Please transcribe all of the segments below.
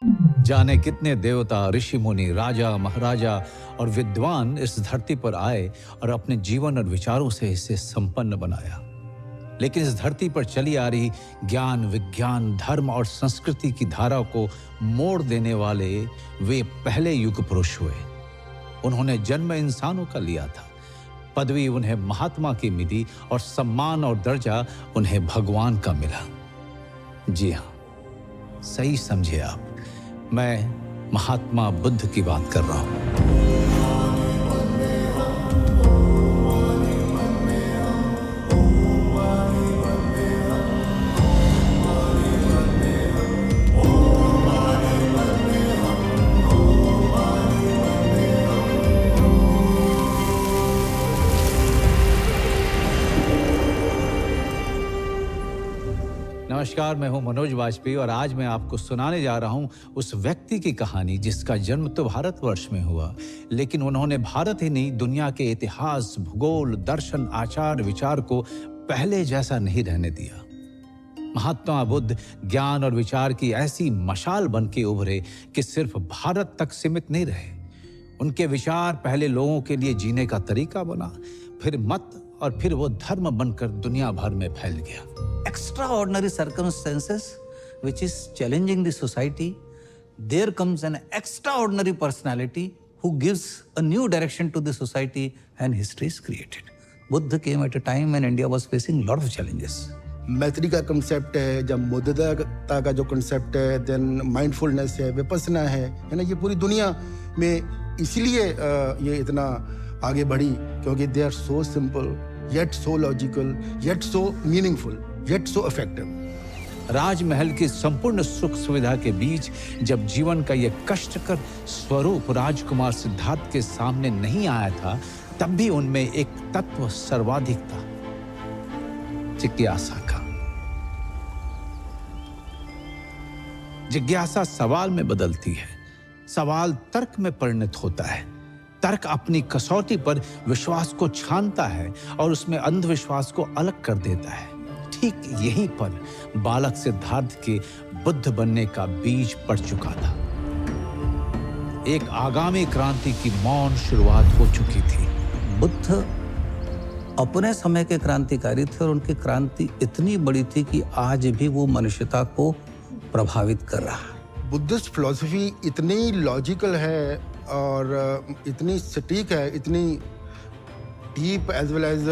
जाने कितने देवता, ऋषि मुनि, राजा महाराजा और विद्वान इस धरती पर आए और अपने जीवन और विचारों से इसे संपन्न बनाया। लेकिन इस धरती पर चली आ रही ज्ञान, विज्ञान, धर्म और संस्कृति की धारा को मोड़ देने वाले वे पहले युग पुरुष हुए। उन्होंने जन्म इंसानों का लिया था, पदवी उन्हें महात्मा की मिली और सम्मान और दर्जा उन्हें भगवान का मिला। जी हाँ, सही समझे आप, मैं महात्मा बुद्ध की बात कर रहा हूं। नमस्कार, मैं हूं मनोज वाजपेयी और आज मैं आपको सुनाने जा रहा हूं उस व्यक्ति की कहानी जिसका जन्म तो भारतवर्ष में हुआ, लेकिन उन्होंने भारत ही नहीं, दुनिया के इतिहास, भूगोल, दर्शन, आचार, विचार को पहले जैसा नहीं रहने दिया। महात्मा बुद्ध ज्ञान और विचार की ऐसी मशाल बन के उभरे कि सिर्फ भारत तक सीमित नहीं रहे। उनके विचार पहले लोगों के लिए जीने का तरीका बना, फिर मत और फिर वो धर्म बनकर दुनिया भर में फैल गया। Extraordinary circumstances which is challenging the society, there comes an extraordinary personality who gives a new direction to the society and history is created. Buddha came at a time when India was facing a lot of challenges. मैत्री का concept है, जब मुद्दता का जो concept है, then mindfulness है, विपස්සना है ना, ये पूरी दुनिया में इसीलिए ये इतना आगे बढ़ी क्योंकि they are so simple yet so logical yet so meaningful yet so effective. राजमहल की संपूर्ण सुख सुविधा के बीच जब जीवन का यह कष्टकर स्वरूप राजकुमार सिद्धार्थ के सामने नहीं आया था, तब भी उनमें एक तत्व सर्वाधिक था, जिज्ञासा का। जिज्ञासा सवाल में बदलती है, सवाल तर्क में परिणत होता है, तर्क अपनी कसौटी पर विश्वास को छानता है और उसमें अंधविश्वास को अलग कर देता है। ठीक यहीं पर बालक सिद्धार्थ के बुद्ध बनने का बीज पड़ चुका था। एक आगामी क्रांति की मौन शुरुआत हो चुकी थी। बुद्ध अपने समय के क्रांतिकारी थे और उनकी क्रांति इतनी बड़ी थी कि आज भी वो मनुष्यता को प्रभावित कर रहा है। बुद्धिस्ट फिलॉसफी इतनी लॉजिकल है और इतनी सटीक है, इतनी deep as well as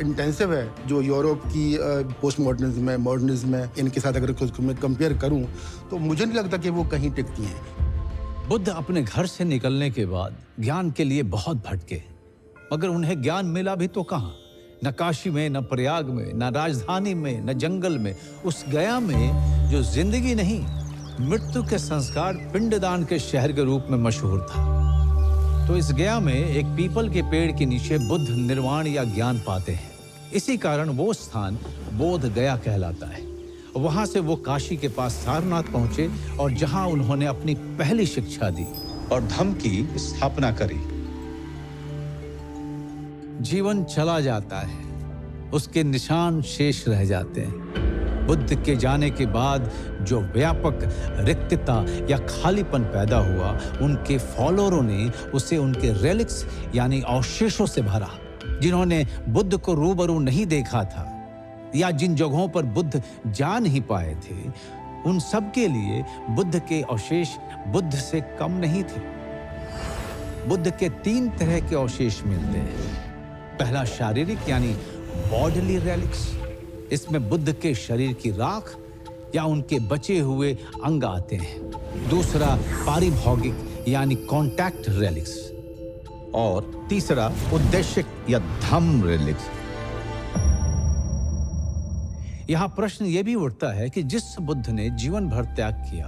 intensive है, जो यूरोप की पोस्ट मॉडर्निज्म है, मॉडर्निज्म है, इनके साथ अगर कुछ मैं कंपेयर करूं तो मुझे नहीं लगता कि वो कहीं टिकती हैं। बुद्ध अपने घर से निकलने के बाद ज्ञान के लिए बहुत भटके, मगर उन्हें ज्ञान मिला भी तो कहाँ? न काशी में, न प्रयाग में, न राजधानी में, न जंगल में, उस गया में जो जिंदगी नहीं, मृत्यु के संस्कार, पिंडदान के शहर के रूप में मशहूर था। तो इस गया में एक पीपल के पेड़ के नीचे बुद्ध निर्वाण या ज्ञान पाते हैं। इसी कारण वो स्थान बोध गया कहलाता है। वहां से वो काशी के पास सारनाथ पहुंचे और जहां उन्होंने अपनी पहली शिक्षा दी और धम्म की स्थापना करी। जीवन चला जाता है, उसके निशान शेष रह जाते हैं। बुद्ध के जाने के बाद जो व्यापक रिक्तता या खालीपन पैदा हुआ, उनके फॉलोअरों ने उसे उनके रेलिक्स यानी अवशेषों से भरा। जिन्होंने बुद्ध को रूबरू नहीं देखा था या जिन जगहों पर बुद्ध जा नहीं पाए थे, उन सब के लिए बुद्ध के अवशेष बुद्ध से कम नहीं थे। बुद्ध के 3 तरह के अवशेष मिलते हैं। पहला शारीरिक यानी बॉडीली रेलिक्स, इसमें बुद्ध के शरीर की राख या उनके बचे हुए अंग आते हैं। दूसरा पारिभौगिक यानी कॉन्टैक्ट रेलिक्स और तीसरा उद्देश्य या धम्म रेलिक्स। यहां प्रश्न यह भी उठता है कि जिस बुद्ध ने जीवन भर त्याग किया,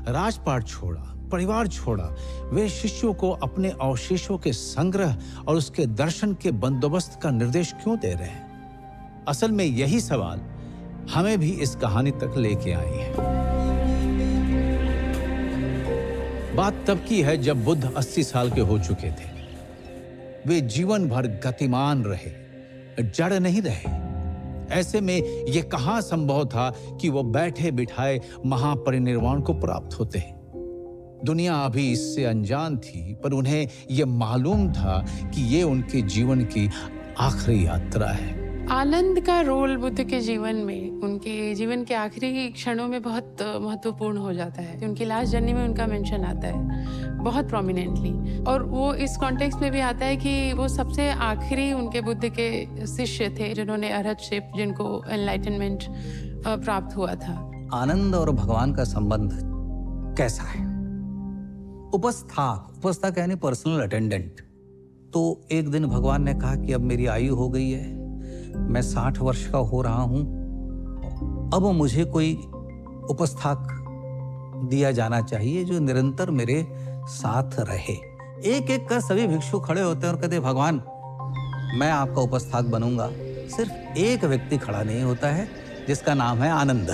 राजपाट छोड़ा, परिवार छोड़ा, वे शिष्यों को अपने अवशेषों के संग्रह और उसके दर्शन के बंदोबस्त का निर्देश क्यों दे रहे हैं? असल में यही सवाल हमें भी इस कहानी तक लेके आई है। बात तब की है जब बुद्ध 80 साल के हो चुके थे। वे जीवन भर गतिमान रहे, जड़ नहीं रहे। ऐसे में यह कहां संभव था कि वो बैठे बिठाए महापरिनिर्वाण को प्राप्त होते हैं। दुनिया अभी इससे अनजान थी, पर उन्हें यह मालूम था कि ये उनके जीवन की आखिरी यात्रा है। आनंद का रोल बुद्ध के जीवन में, उनके जीवन के आखिरी क्षणों में बहुत महत्वपूर्ण हो जाता है। उनकी लास्ट जर्नी में उनका मेंशन आता है बहुत प्रोमिनेंटली, और वो इस कॉन्टेक्स्ट में भी आता है कि वो सबसे आखिरी उनके बुद्ध के शिष्य थे जिन्होंने अरहतशिप, जिनको एनलाइटनमेंट प्राप्त हुआ था। आनंद और भगवान का संबंध कैसा है? उपस्थाक यानी पर्सनल अटेंडेंट। तो एक दिन भगवान ने कहा कि अब मेरी आयु हो गई है, मैं 60 वर्ष का हो रहा हूं, अब मुझे कोई उपस्थाक दिया जाना चाहिए जो निरंतर मेरे साथ रहे। एक एक कर सभी भिक्षु खड़े होते हैं और कहते, भगवान मैं आपका उपस्थाक बनूंगा। सिर्फ एक व्यक्ति खड़ा नहीं होता है जिसका नाम है आनंद।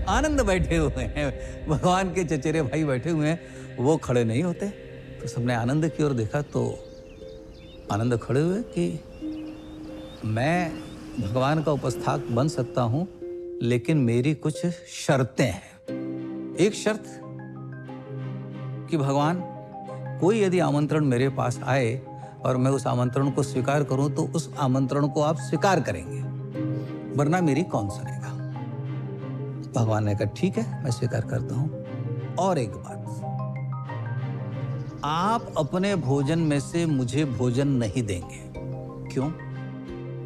आनंद बैठे हुए हैं, भगवान के चचेरे भाई बैठे हुए हैं, वो खड़े नहीं होते। तो सबने आनंद की ओर देखा तो आनंद खड़े हुए कि मैं भगवान का उपस्थाक बन सकता हूं, लेकिन मेरी कुछ शर्तें हैं। एक शर्त कि भगवान कोई यदि आमंत्रण मेरे पास आए और मैं उस आमंत्रण को स्वीकार करूं तो उस आमंत्रण को आप स्वीकार करेंगे, वरना मेरी कौन सुनेगा। भगवान ने कहा ठीक है, मैं स्वीकार करता हूं। और एक बात, आप अपने भोजन में से मुझे भोजन नहीं देंगे। क्यों?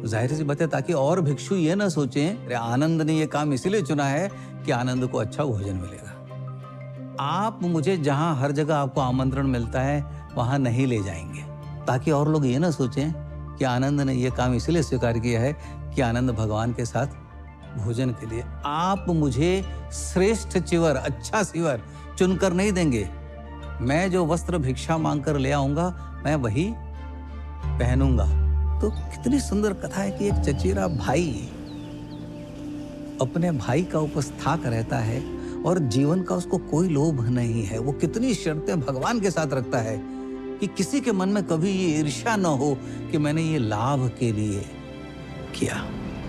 जाहिर सी बात है, ताकि और भिक्षु ये ना सोचें अरे आनंद ने ये काम इसलिए चुना है कि आनंद को अच्छा भोजन मिलेगा। आप मुझे जहां हर जगह आपको आमंत्रण मिलता है वहां नहीं ले जाएंगे, ताकि और लोग ये ना सोचें कि आनंद ने ये काम इसलिए स्वीकार किया है कि आनंद भगवान के साथ भोजन के लिए। आप मुझे श्रेष्ठ चिवर, अच्छा सिवर चुनकर नहीं देंगे। मैं जो वस्त्र भिक्षा मांगकर ले आऊंगा मैं वही पहनूंगा। तो कितनी सुंदर कथा है कि एक चचेरा भाई अपने भाई का उपस्थाक रहता है और जीवन का उसको कोई लोभ नहीं है। वो कितनी शर्तें भगवान के साथ रखता है कि किसी के मन में कभी ये ईर्ष्या न हो कि मैंने ये लाभ के लिए किया।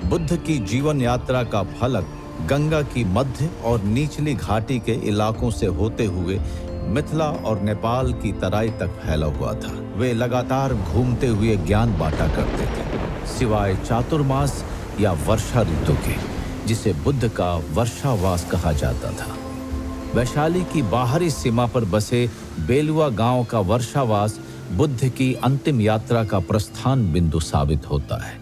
बुद्ध की जीवन यात्रा का फलक गंगा की मध्य और निचली घाटी के इलाकों से होते हुए मिथिला और नेपाल की तराई तक फैला हुआ था। वे लगातार घूमते हुए ज्ञान बांटा करते थे, सिवाय चातुर्मास या वर्षा ऋतु के, जिसे बुद्ध का वर्षावास कहा जाता था। वैशाली की बाहरी सीमा पर बसे बेलुआ गांव का वर्षावास बुद्ध की अंतिम यात्रा का प्रस्थान बिंदु साबित होता है।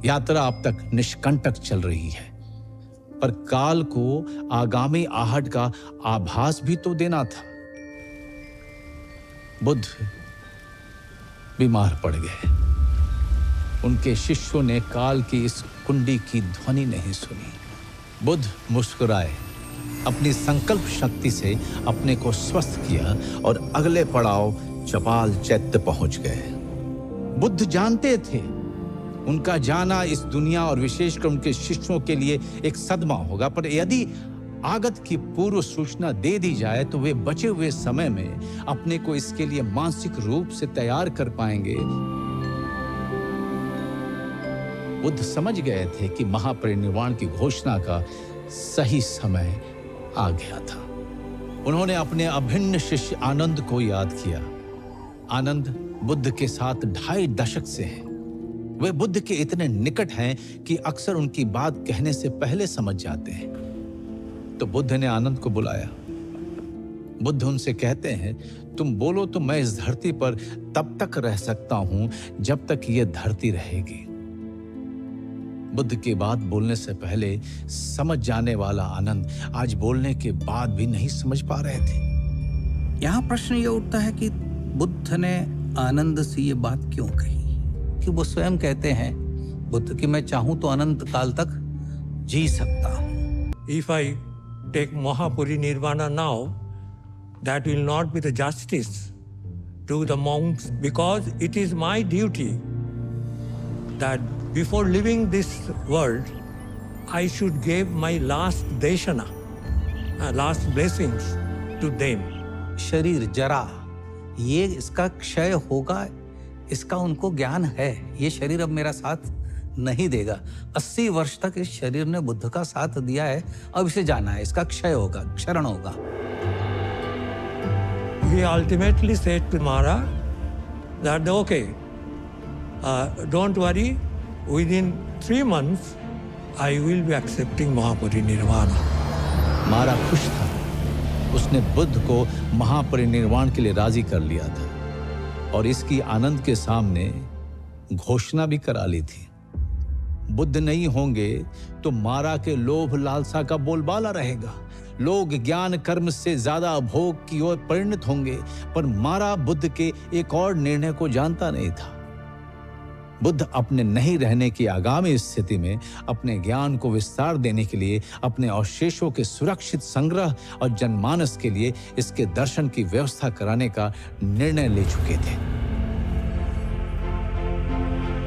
यात्रा अब तक निष्कंटक चल रही है, पर काल को आगामी आहट का आभास भी तो देना था। बुद्ध बीमार पड़ गए। उनके शिष्यों ने काल की इस कुंडी की ध्वनि नहीं सुनी। बुद्ध मुस्कुराए, अपनी संकल्प शक्ति से अपने को स्वस्थ किया और अगले पड़ाव चपाल चैत्य पहुंच गए। बुद्ध जानते थे उनका जाना इस दुनिया और विशेषकर उनके शिष्यों के लिए एक सदमा होगा, पर यदि आगत की पूर्व सूचना दे दी जाए तो वे बचे हुए समय में अपने को इसके लिए मानसिक रूप से तैयार कर पाएंगे। बुद्ध समझ गए थे कि महापरिनिर्वाण की घोषणा का सही समय आ गया था। उन्होंने अपने अभिन्न शिष्य आनंद को याद किया। आनंद बुद्ध के साथ 2.5 दशक से हैं। वे बुद्ध के इतने निकट हैं कि अक्सर उनकी बात कहने से पहले समझ जाते हैं। तो बुद्ध ने आनंद को बुलाया। बुद्ध उनसे कहते हैं, तुम बोलो तो मैं इस धरती पर तब तक रह सकता हूं जब तक यह धरती रहेगी। बुद्ध की बात बोलने से पहले समझ जाने वाला आनंद आज बोलने के बाद भी नहीं समझ पा रहे थे। यहां प्रश्न यह उठता है कि बुद्ध ने आनंद से ये बात क्यों कही, कि वो स्वयं कहते हैं बुद्ध कि मैं चाहूं तो अनंत काल तक जी सकता हूं। If I take Mahaparinirvana now, that will not be the justice to the monks, because it is my duty that before leaving this world, I should give my last deshana, last blessings to them. शरीर जरा, ये इसका क्षय होगा, इसका उनको ज्ञान है। ये शरीर अब मेरा साथ नहीं देगा। 80 वर्ष तक इस शरीर ने बुद्ध का साथ दिया है, अब इसे जाना है, इसका क्षय होगा, क्षरण होगा। he ultimately said to Mara that, okay, don't worry, within 3 months, I will be accepting Mahaparinirvana. मारा खुश था। उसने बुद्ध को महापरिनिर्वाण के लिए राजी कर लिया था और इसकी आनंद के सामने घोषणा भी करा ली थी। बुद्ध नहीं होंगे तो मारा के लोभ लालसा का बोलबाला रहेगा। लोग ज्ञान कर्म से ज्यादा भोग की ओर परिणत होंगे, पर मारा बुद्ध के एक और निर्णय को जानता नहीं था। बुद्ध अपने नहीं रहने की आगामी स्थिति में अपने ज्ञान को विस्तार देने के लिए अपने अवशेषों के सुरक्षित संग्रह और जनमानस के लिए इसके दर्शन की व्यवस्था कराने का निर्णय ले चुके थे।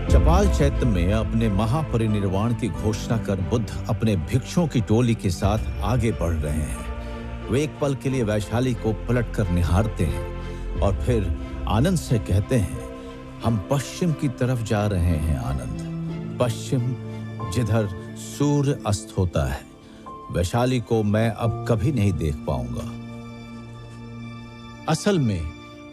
चपाल चैत्य में अपने महापरिनिर्वाण की घोषणा कर बुद्ध अपने भिक्षुओं की टोली के साथ आगे बढ़ रहे हैं। वे एक पल के लिए वैशाली को पलटकर निहारते हैं और फिर आनंद से कहते हैं, हम पश्चिम की तरफ जा रहे हैं आनंद, पश्चिम जिधर सूर्य अस्त होता है। वैशाली को मैं अब कभी नहीं देख पाऊंगा। असल में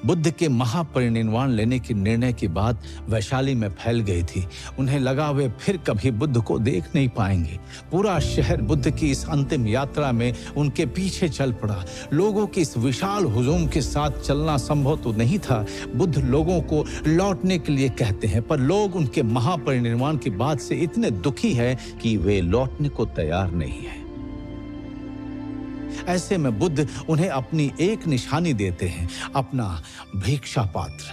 बुद्ध के महापरिनिर्वाण लेने के निर्णय की बात वैशाली में फैल गई थी। उन्हें लगा वे फिर कभी बुद्ध को देख नहीं पाएंगे। पूरा शहर बुद्ध की इस अंतिम यात्रा में उनके पीछे चल पड़ा। लोगों की इस विशाल हुजूम के साथ चलना संभव तो नहीं था। बुद्ध लोगों को लौटने के लिए कहते हैं, पर लोग उनके महापरिनिर्वाण की बात से इतने दुखी हैं कि वे लौटने को तैयार नहीं है। ऐसे में बुद्ध उन्हें अपनी एक निशानी देते हैं, अपना भिक्षा पात्र।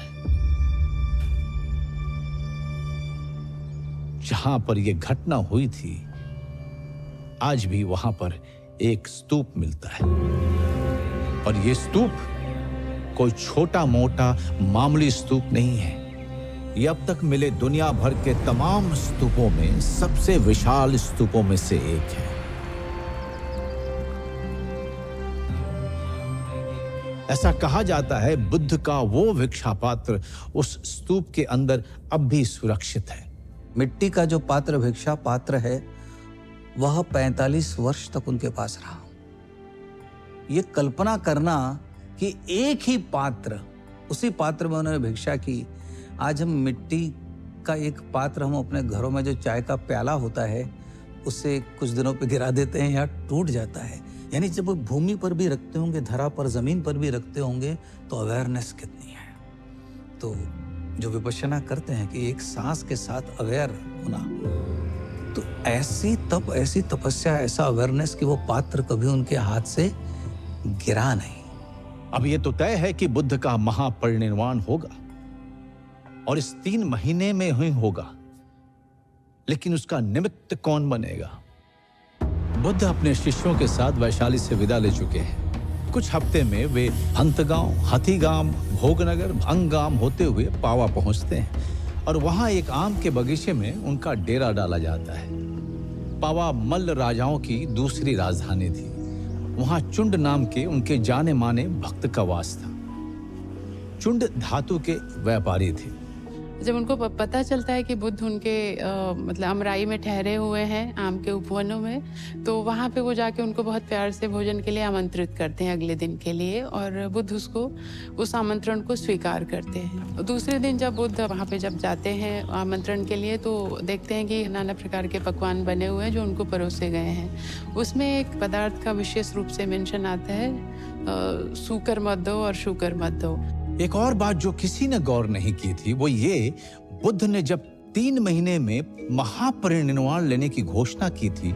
जहां पर यह घटना हुई थी, आज भी वहां पर एक स्तूप मिलता है। और यह स्तूप कोई छोटा मोटा मामूली स्तूप नहीं है। यह अब तक मिले दुनिया भर के तमाम स्तूपों में सबसे विशाल स्तूपों में से एक है। ऐसा कहा जाता है बुद्ध का वो भिक्षा पात्र उस स्तूप के अंदर अब भी सुरक्षित है। मिट्टी का जो पात्र भिक्षा पात्र है वह 45 वर्ष तक उनके पास रहा। ये कल्पना करना कि एक ही पात्र, उसी पात्र में उन्होंने भिक्षा की। आज हम मिट्टी का एक पात्र हम अपने घरों में जो चाय का प्याला होता है उसे कुछ दिनों पे गिरा देते हैं या टूट जाता है। यानी जब भूमि पर भी रखते होंगे, धरा पर, जमीन पर भी रखते होंगे तो अवेयरनेस कितनी है। तो जो विपश्यना करते हैं कि एक सांस के साथ अवेयर होना, तो ऐसी तपस्या, ऐसा अवेयरनेस कि वो पात्र कभी उनके हाथ से गिरा नहीं। अब ये तो तय है कि बुद्ध का महापरिनिर्वाण होगा और इस 3 महीने में ही होगा, लेकिन उसका निमित्त कौन बनेगा? बुद्ध अपने शिष्यों के साथ वैशाली से विदा ले चुके हैं। कुछ हफ्ते में वे हंतगांव, हाथीगाम, भोगनगर, भंगाम होते हुए पावा पहुंचते हैं और वहां एक आम के बगीचे में उनका डेरा डाला जाता है। पावा मल्ल राजाओं की दूसरी राजधानी थी। वहां चुंड नाम के उनके जाने माने भक्त का वास था। चुंड धातु के व्यापारी थे। जब उनको पता चलता है कि बुद्ध उनके मतलब अमराई में ठहरे हुए हैं, आम के उपवनों में, तो वहाँ पे वो जाके उनको बहुत प्यार से भोजन के लिए आमंत्रित करते हैं अगले दिन के लिए, और बुद्ध उस आमंत्रण को स्वीकार करते हैं। दूसरे दिन जब बुद्ध वहाँ पे जब जाते हैं आमंत्रण के लिए, तो देखते हैं कि नाना प्रकार के पकवान बने हुए हैं जो उनको परोसे गए हैं। उसमें एक पदार्थ का विशेष रूप से मेंशन आता है, सूकर मत दो और शुकर मत दो। एक और बात जो किसी ने गौर नहीं की थी वो ये, बुद्ध ने जब 3 महीने में महापरिनिर्वाण लेने की घोषणा की थी